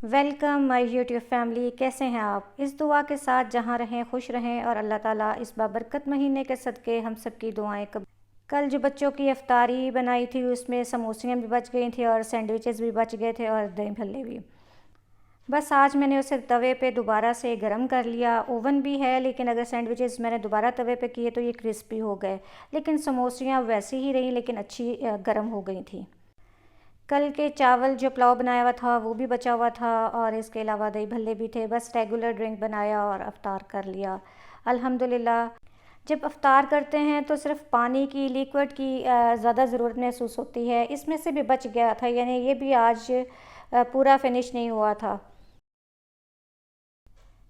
Welcome my YouTube family. कैसे हैं आप? इस दुआ के साथ जहाँ रहें खुश रहें और अल्लाह ताला इस बाबरकत महीने के सदक़े हम सब की दुआएं कल जो बच्चों की इफ्तारी बनाई थी उसमें समोसियाँ भी बच गई थी और सैंडविचेस भी बच गए थे और दही भल्ले भी। बस आज मैंने उसे तवे पे दोबारा से गरम कर लिया। ओवन भी है लेकिन अगर सैंडविचेस मैंने दोबारा तवे पे किए तो ये क्रिस्पी हो गए, लेकिन समोसियाँ वैसी ही रहीं लेकिन अच्छी गर्म हो गई थी। कल के चावल जो पुलाव बनाया हुआ था वो भी बचा हुआ था और इसके अलावा दही भल्ले भी थे। बस रेगुलर ड्रिंक बनाया और अफ्तार कर लिया अल्हम्दुलिल्लाह। जब अफ्तार करते हैं तो सिर्फ पानी की, लिक्विड की ज़्यादा ज़रूरत महसूस होती है। इसमें से भी बच गया था, यानी ये भी आज पूरा फिनिश नहीं हुआ था।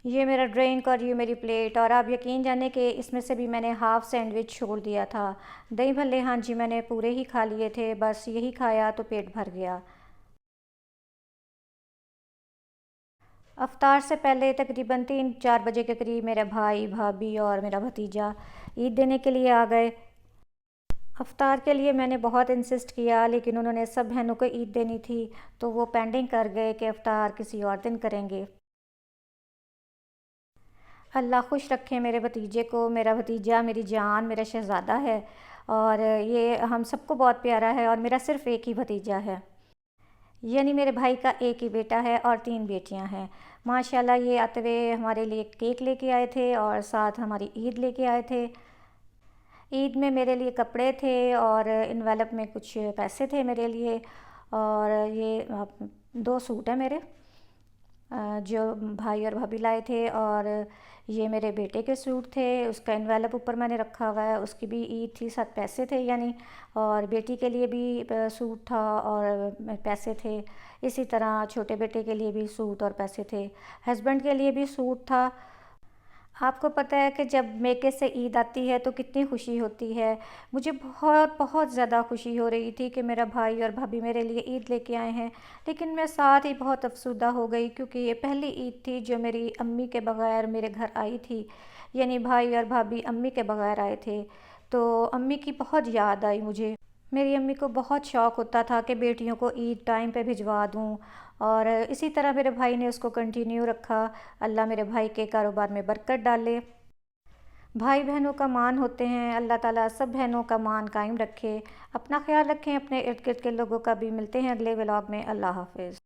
ये मेरा ड्रिंक और ये मेरी प्लेट, और आप यकीन जाने कि इसमें से भी मैंने हाफ़ सैंडविच छोड़ दिया था। दही भल्ले हाँ जी मैंने पूरे ही खा लिए थे, बस यही खाया तो पेट भर गया। अफ्तार से पहले तकरीबन 3-4 बजे के करीब मेरे भाई, भाभी और मेरा भतीजा ईद देने के लिए आ गए। अफ्तार के लिए मैंने बहुत इंसिस्ट किया लेकिन उन्होंने सब बहनों को ईद देनी थी तो वो पेंडिंग कर गए कि अफ्तार किसी और दिन करेंगे। अल्लाह खुश रखे मेरे भतीजे को। मेरा भतीजा मेरी जान, मेरा शहज़ादा है और ये हम सबको बहुत प्यारा है और मेरा सिर्फ़ एक ही भतीजा है, यानी मेरे भाई का एक ही बेटा है और 3 बेटियां हैं। माशाल्लाह ये आते हुए हमारे लिए केक लेके आए थे और साथ हमारी ईद लेके आए थे। ईद में मेरे लिए कपड़े थे और इन्वेलप में कुछ पैसे थे मेरे लिए, और ये 2 सूट हैं मेरे जो भाई और भाभी लाए थे, और ये मेरे बेटे के सूट थे, उसका इन्वेलप ऊपर मैंने रखा हुआ है, उसकी भी ईद थी, साथ पैसे थे यानी, और बेटी के लिए भी सूट था और पैसे थे। इसी तरह छोटे बेटे के लिए भी सूट और पैसे थे, हस्बैंड के लिए भी सूट था। आपको पता है कि जब मेके से ईद आती है तो कितनी खुशी होती है। मुझे बहुत बहुत ज़्यादा खुशी हो रही थी कि मेरा भाई और भाभी मेरे लिए ईद लेके आए हैं, लेकिन मैं साथ ही बहुत अफसुदा हो गई क्योंकि ये पहली ईद थी जो मेरी अम्मी के बग़ैर मेरे घर आई थी, यानी भाई और भाभी अम्मी के बग़ैर आए थे। तो अम्मी की बहुत याद आई मुझे। मेरी अम्मी को बहुत शौक़ होता था कि बेटियों को ईद टाइम पे भिजवा दूँ, और इसी तरह मेरे भाई ने उसको कंटिन्यू रखा। अल्लाह मेरे भाई के कारोबार में बरकत डाले। भाई बहनों का मान होते हैं, अल्लाह ताला सब बहनों का मान कायम रखे। अपना ख्याल रखें, अपने इर्द गिर्द के लोगों का भी। मिलते हैं अगले व्लॉग में। अल्लाह हाफ़िज़।